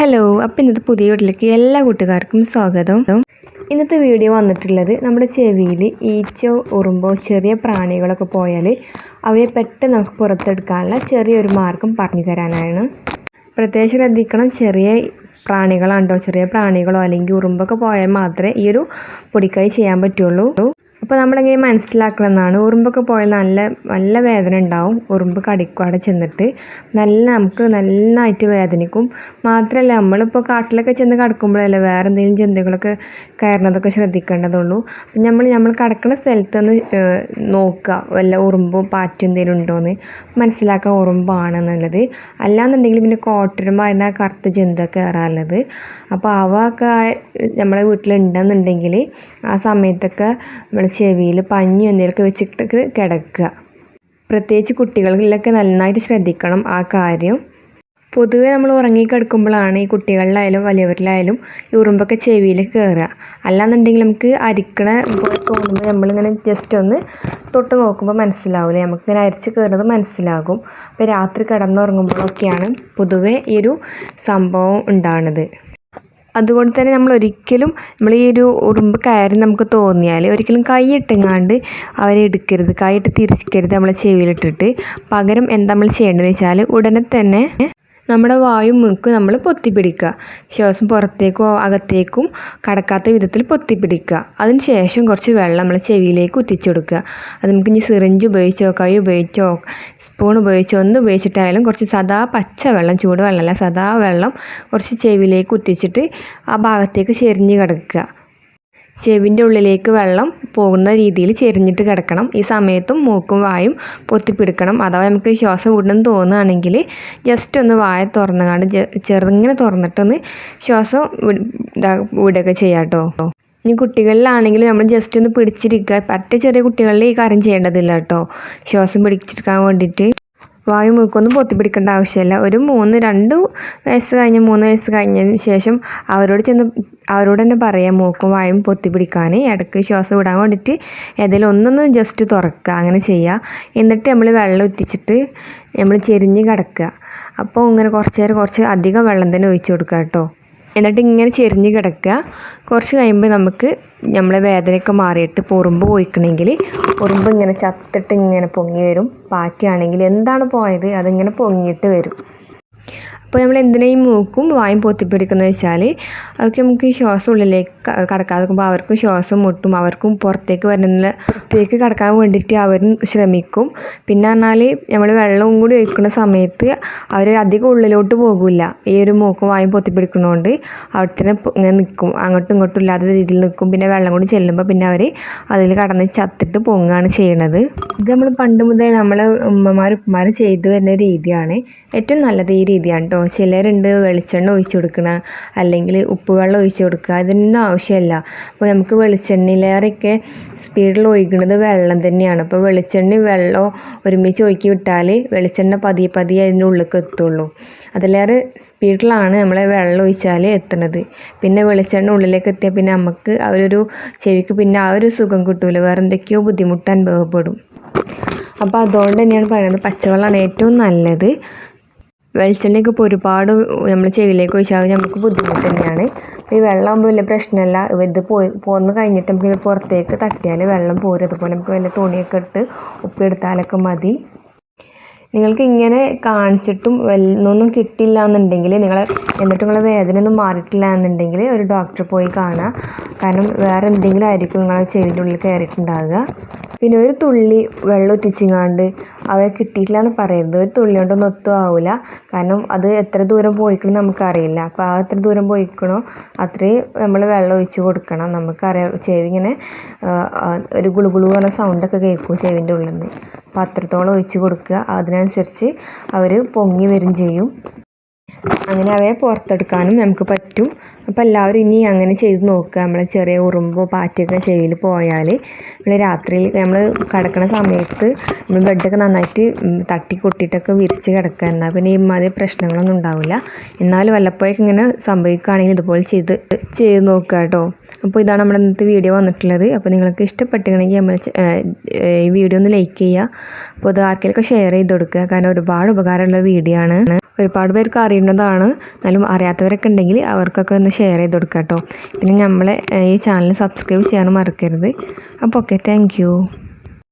Hello, അപ്പോൾ ഇന്നത്തെ പുതിയ വീട്ടിലേക്ക് എല്ലാ കൂട്ടുകാർക്കും സ്വാഗതം. ഇന്നത്തെ വീഡിയോ വന്നിട്ടുള്ളത് നമ്മുടെ ചെവിയിൽ ഈച്ചോ ഉറുമ്പോ ചെറിയ പ്രാണികളൊക്കെ പോയാൽ അവയെ പെട്ടെന്ന് നമുക്ക് പുറത്തെടുക്കാനുള്ള ചെറിയൊരു മാർഗം പറഞ്ഞു തരാനാണ്. പ്രത്യേകം ശ്രദ്ധിക്കണം, ചെറിയ പ്രാണികളാണ്ടോ, ചെറിയ പ്രാണികളോ അല്ലെങ്കിൽ ഉറുമ്പൊക്കെ പോയാൽ മാത്രമേ ഈ ഒരു പൊടിക്കൈ ചെയ്യാൻ പറ്റുള്ളൂ. അപ്പോൾ നമ്മളെങ്ങനെ മനസ്സിലാക്കണമെന്നാണ്, ഉറുമ്പൊക്കെ പോയാൽ നല്ല വേദന ഉണ്ടാവും. ഉറുമ്പ് കടിക്കും അവിടെ ചെന്നിട്ട് നമുക്ക് നന്നായിട്ട് വേദനിക്കും. മാത്രമല്ല, നമ്മളിപ്പോൾ കാട്ടിലൊക്കെ ചെന്ന് കിടക്കുമ്പോഴല്ലേ വേറെ എന്തെങ്കിലും ജന്തുക്കളൊക്കെ കയറുന്നതൊക്കെ ശ്രദ്ധിക്കേണ്ടതുള്ളൂ. അപ്പം നമ്മൾ കിടക്കുന്ന സ്ഥലത്തൊന്ന് നോക്കുക, വല്ല ഉറുമ്പും പാറ്റും എന്തെങ്കിലും ഉണ്ടോയെന്ന് മനസ്സിലാക്കുക, ഉറുമ്പാണെന്നുള്ളത്. അല്ലാന്നുണ്ടെങ്കിൽ പിന്നെ കോട്ടരുമായിരുന്ന കറുത്ത ജന്തുവൊക്കെ കയറാറുള്ളത്. അപ്പോൾ അവ ഒക്കെ നമ്മളെ വീട്ടിലുണ്ടെന്നുണ്ടെങ്കിൽ ആ സമയത്തൊക്കെ നമ്മൾ ചെവിയിൽ പഞ്ഞി എന്തെങ്കിലുമൊക്കെ വെച്ചിട്ട് കിടക്കുക. പ്രത്യേകിച്ച് കുട്ടികളിലൊക്കെ നന്നായിട്ട് ശ്രദ്ധിക്കണം ആ കാര്യം. പൊതുവേ നമ്മൾ ഉറങ്ങിക്കിടക്കുമ്പോഴാണ് ഈ കുട്ടികളിലായാലും വലിയവരിലായാലും ഈ ഉറുമ്പൊക്കെ ചെവിയിൽ കയറുക. അല്ലാന്നുണ്ടെങ്കിൽ നമുക്ക് അരിക്കണ പോലെ തോന്നുമ്പോൾ നമ്മളിങ്ങനെ ജസ്റ്റ് ഒന്ന് തൊട്ട് നോക്കുമ്പോൾ മനസ്സിലാവില്ലേ, നമുക്കിങ്ങനെ അരിച്ച് കയറുന്നത് മനസ്സിലാകും. അപ്പോൾ രാത്രി കിടന്നുറങ്ങുമ്പോഴൊക്കെയാണ് പൊതുവേ ഈ ഒരു സംഭവം ഉണ്ടാകുന്നത്. അതുകൊണ്ട് തന്നെ നമ്മൾ ഈ ഒരു ഉറുമ്പ് കയറി നമുക്ക് തോന്നിയാൽ ഒരിക്കലും കൈയിട്ടെങ്ങാണ്ട് അവരെ എടുക്കരുത്, കൈയിട്ട് തിരിക്കരുത് നമ്മളെ ചെവിയിലിട്ടിട്ട്. പകരം എന്താ നമ്മൾ ചെയ്യേണ്ടതെന്ന് വെച്ചാൽ ഉടനെ തന്നെ നമ്മുടെ വായും മൂക്കും നമ്മൾ പൊത്തിപ്പിടിക്കുക. ശ്വാസം പുറത്തേക്കോ അകത്തേക്കും കടക്കാത്ത വിധത്തിൽ പൊത്തിപ്പിടിക്കുക. അതിന് ശേഷം കുറച്ച് വെള്ളം നമ്മൾ ചെവിയിലേക്ക് ഉറ്റിച്ചു കൊടുക്കുക. അത് നമുക്ക് ഇനി സിറിഞ്ച് ഉപയോഗിച്ചോ കൈ ഉപയോഗിച്ചോ സ്പൂൺ ഉപയോഗിച്ചോ ഒന്നും ഉപയോഗിച്ചിട്ടായാലും കുറച്ച് സദാ പച്ച വെള്ളം, ചൂട് വെള്ളമല്ല സദാ വെള്ളം കുറച്ച് ചെവിയിലേക്ക് ഉറ്റിച്ചിട്ട് ആ ഭാഗത്തേക്ക് ചെരിഞ്ഞ് കിടക്കുക. ചെവിൻ്റെ ഉള്ളിലേക്ക് വെള്ളം പോകുന്ന രീതിയിൽ ചെരിഞ്ഞിട്ട് കിടക്കണം. ഈ സമയത്തും മൂക്കും വായും പൊത്തിപ്പിടിക്കണം. അഥവാ നമുക്ക് ശ്വാസം വിടണമെന്ന് തോന്നുകയാണെങ്കിൽ ജസ്റ്റ് ഒന്ന് വായ തുറന്നുകൊണ്ട് ചെറുങ്ങനെ തുറന്നിട്ടൊന്ന് ശ്വാസം വിടുകയൊക്കെ ചെയ്യാം കേട്ടോ. ഇനി കുട്ടികളിലാണെങ്കിൽ നമ്മൾ ജസ്റ്റ് ഒന്ന് പിടിച്ചിരിക്കുക. പറ്റ ചെറിയ കുട്ടികളിൽ ഈ കാര്യം ചെയ്യേണ്ടതില്ല കേട്ടോ. ശ്വാസം പിടിച്ചെടുക്കാൻ വേണ്ടിയിട്ട് വായും മൂക്കൊന്നും പൊത്തിപ്പിടിക്കേണ്ട ആവശ്യമില്ല. ഒരു 3 വയസ്സ് കഴിഞ്ഞതിന് ശേഷം അവരോട് തന്നെ പറയാം മൂക്കും വായും പൊത്തിപ്പിടിക്കാൻ. ഇടയ്ക്ക് ശ്വാസം വിടാൻ വേണ്ടിയിട്ട് ഏതെങ്കിലും ഒന്നൊന്ന് ജസ്റ്റ് തുറക്കുക, അങ്ങനെ ചെയ്യുക. എന്നിട്ട് നമ്മൾ വെള്ളം ഉറ്റിച്ചിട്ട് നമ്മൾ ചെരിഞ്ഞ് കിടക്കുക. അപ്പോൾ ഇങ്ങനെ കുറച്ച് അധികം വെള്ളം തന്നെ ഒഴിച്ചു കൊടുക്കുക കേട്ടോ. എന്നിട്ട് ഇങ്ങനെ ചെരിഞ്ഞ് കിടക്കുക. കുറച്ച് കഴിയുമ്പോൾ നമ്മളെ വേദനയൊക്കെ മാറിയിട്ട് ഇപ്പോൾ ഉറുമ്പ് പോയിക്കണമെങ്കിൽ ഉറുമ്പ് ഇങ്ങനെ ചത്തിട്ട് ഇങ്ങനെ പൊങ്ങി വരും. പാറ്റയാണെങ്കിൽ എന്താണ് പോയത് അതിങ്ങനെ പൊങ്ങിയിട്ട് വരും. അപ്പോൾ നമ്മൾ എന്തിനേയും മൂക്കും വായും പൊത്തിപ്പിടിക്കുന്നത് വെച്ചാൽ അവർക്ക് നമുക്ക് ശ്വാസം ഉള്ളിലേക്ക് കടക്കാതെ നിൽക്കുമ്പോൾ അവർക്കും ശ്വാസം മുട്ടും, അവർക്കും പുറത്തേക്ക് കടക്കാൻ വേണ്ടിയിട്ട് അവരും ശ്രമിക്കും. പിന്നെ പറഞ്ഞാൽ നമ്മൾ വെള്ളവും കൂടി ഒഴിക്കുന്ന സമയത്ത് അവർ അധികം ഉള്ളിലോട്ട് പോകില്ല. ഈ ഒരു മൂക്കും വായും പൊത്തിപ്പിടിക്കുന്നതുകൊണ്ട് അവിടെ തന്നെ ഇങ്ങനെ നിൽക്കും, അങ്ങോട്ടും ഇങ്ങോട്ടും ഇല്ലാത്ത രീതിയിൽ നിൽക്കും. പിന്നെ വെള്ളം കൂടി ചെല്ലുമ്പോൾ പിന്നെ അവർ അതിൽ കടന്ന് ചത്തിട്ട് പൊങ്ങുകയാണ് ചെയ്യണത്. ഇത് നമ്മൾ പണ്ട് മുതൽ നമ്മളെ ഉപ്പമാരും ചെയ്തു വരുന്ന രീതിയാണ്. ഏറ്റവും നല്ലത് ഈ രീതിയാണ് കേട്ടോ. ചിലരുണ്ട് വെളിച്ചെണ്ണ ഒഴിച്ചു കൊടുക്കണ, അല്ലെങ്കിൽ ഉപ്പ് വെള്ളം ഒഴിച്ചു കൊടുക്കുക, ഇതൊന്നും ആവശ്യമില്ല. അപ്പോൾ നമുക്ക് വെളിച്ചെണ്ണയിലേറെയൊക്കെ സ്പീഡിൽ ഒഴിക്കുന്നത് വെള്ളം തന്നെയാണ്. അപ്പോൾ വെളിച്ചെണ്ണയും വെള്ളവും ഒരുമിച്ച് ഒഴുക്കി വിട്ടാൽ വെളിച്ചെണ്ണ പതിയെ അതിൻ്റെ ഉള്ളിലേക്ക് എത്തുള്ളൂ. അതിലേറെ സ്പീഡിലാണ് നമ്മൾ വെള്ളം ഒഴിച്ചാൽ എത്തുന്നത്. പിന്നെ വെളിച്ചെണ്ണ ഉള്ളിലേക്ക് എത്തിയാൽ പിന്നെ നമുക്ക് ചെവിക്ക് പിന്നെ ആ ഒരു സുഖം കിട്ടൂല, വേറെ എന്തൊക്കെയോ ബുദ്ധിമുട്ട് അനുഭവപ്പെടും. അപ്പോൾ അതുകൊണ്ട് തന്നെയാണ് പറയുന്നത് പച്ചവെള്ളമാണ് ഏറ്റവും നല്ലത്. വെളിച്ചെണ്ണയൊക്കെ ഇപ്പോൾ ഒരുപാട് നമ്മൾ ചെവിയിലേക്ക് ഒഴിച്ചാൽ നമുക്ക് ബുദ്ധിമുട്ട് തന്നെയാണ്. ഈ വെള്ളമാകുമ്പോൾ വലിയ പ്രശ്നമല്ല. ഇത് പോന്ന് കഴിഞ്ഞിട്ട് നമുക്ക് പുറത്തേക്ക് തട്ടിയാൽ വെള്ളം പോരും. അതുപോലെ നമുക്ക് വല്ല തുണിയൊക്കെ ഇട്ട് ഉപ്പെടുത്താലൊക്കെ മതി. നിങ്ങൾക്ക് ഇങ്ങനെ കാണിച്ചിട്ടും ഒന്നും കിട്ടില്ല എന്നുണ്ടെങ്കിൽ എന്നിട്ട് നിങ്ങളെ വേദന ഒന്നും മാറിയിട്ടില്ല എന്നുണ്ടെങ്കിൽ ഒരു ഡോക്ടറെ പോയി കാണുക. കാരണം വേറെ എന്തെങ്കിലും ആയിരിക്കും നിങ്ങളെ ചെവിൻ്റെ ഉള്ളിൽ കയറിയിട്ടുണ്ടാകുക. പിന്നെ ഒരു തുള്ളി വെള്ളം ഒറ്റിച്ചിങ്ങാണ്ട് അവയെ കിട്ടിയിട്ടില്ല എന്ന് പറയരുത്. ഒരു തുള്ളി കൊണ്ടൊന്നും ഒത്തും ആവില്ല. കാരണം അത് എത്ര ദൂരം പോയിക്കണം നമുക്കറിയില്ല. അപ്പോൾ ആ എത്ര ദൂരം പോയിക്കണോ അത്രയും നമ്മൾ വെള്ളം ഒഴിച്ച് കൊടുക്കണം. നമുക്കറിയാം ചെവി ഇങ്ങനെ ഒരു ഗുളുഗുളു പറഞ്ഞ സൗണ്ടൊക്കെ കേൾക്കും ചെവിൻ്റെ ഉള്ളിൽ നിന്ന്. അപ്പോൾ അത്രത്തോളം ഒഴിച്ച് കൊടുക്കുക. അതിനനുസരിച്ച് അവർ പൊങ്ങി വരും ചെയ്യും. അങ്ങനെ അവയെ പുറത്തെടുക്കാനും നമുക്ക് പറ്റും. അപ്പോൾ എല്ലാവരും ഇനി അങ്ങനെ ചെയ്ത് നോക്കുക. നമ്മളെ ചെറിയ ഉറുമ്പോ പാറ്റയൊക്കെ ചെവിയിൽ പോയാൽ നമ്മൾ രാത്രിയിൽ നമ്മൾ കിടക്കുന്ന സമയത്ത് നമ്മൾ ബെഡൊക്കെ നന്നായിട്ട് തട്ടി കൊട്ടിയിട്ടൊക്കെ വിരിച്ച് കിടക്കുക. എന്നാൽ പിന്നെ ഈ മാതിരി പ്രശ്നങ്ങളൊന്നും ഉണ്ടാവില്ല. എന്നാലും വല്ലപ്പോഴൊക്കെ ഇങ്ങനെ സംഭവിക്കുകയാണെങ്കിൽ ഇതുപോലെ ചെയ്ത് നോക്കുക കേട്ടോ. അപ്പോൾ ഇതാണ് നമ്മുടെ ഇന്നത്തെ വീഡിയോ വന്നിട്ടുള്ളത്. അപ്പോൾ നിങ്ങൾക്ക് ഇഷ്ടപ്പെട്ടിട്ടുണ്ടെങ്കിൽ നമ്മൾ ഈ വീഡിയോ ഒന്ന് ലൈക്ക് ചെയ്യുക. അപ്പോൾ ഇത് ആർക്കെങ്കിലുമൊക്കെ ഷെയർ ചെയ്ത് കൊടുക്കുക. കാരണം ഒരുപാട് ഉപകാരമുള്ള വീഡിയോ ആണ്. ഒരുപാട് പേർക്ക് അറിയുന്നതാണ്. എന്നാലും അറിയാത്തവരൊക്കെ ഉണ്ടെങ്കിൽ അവർക്കൊക്കെ ഒന്ന് ഷെയർ ചെയ്ത് കൊടുക്കുക കേട്ടോ. പിന്നെ നമ്മളെ ഈ ചാനൽ സബ്സ്ക്രൈബ് ചെയ്യാനും മറക്കരുത്. അപ്പോൾ ഓക്കെ, താങ്ക്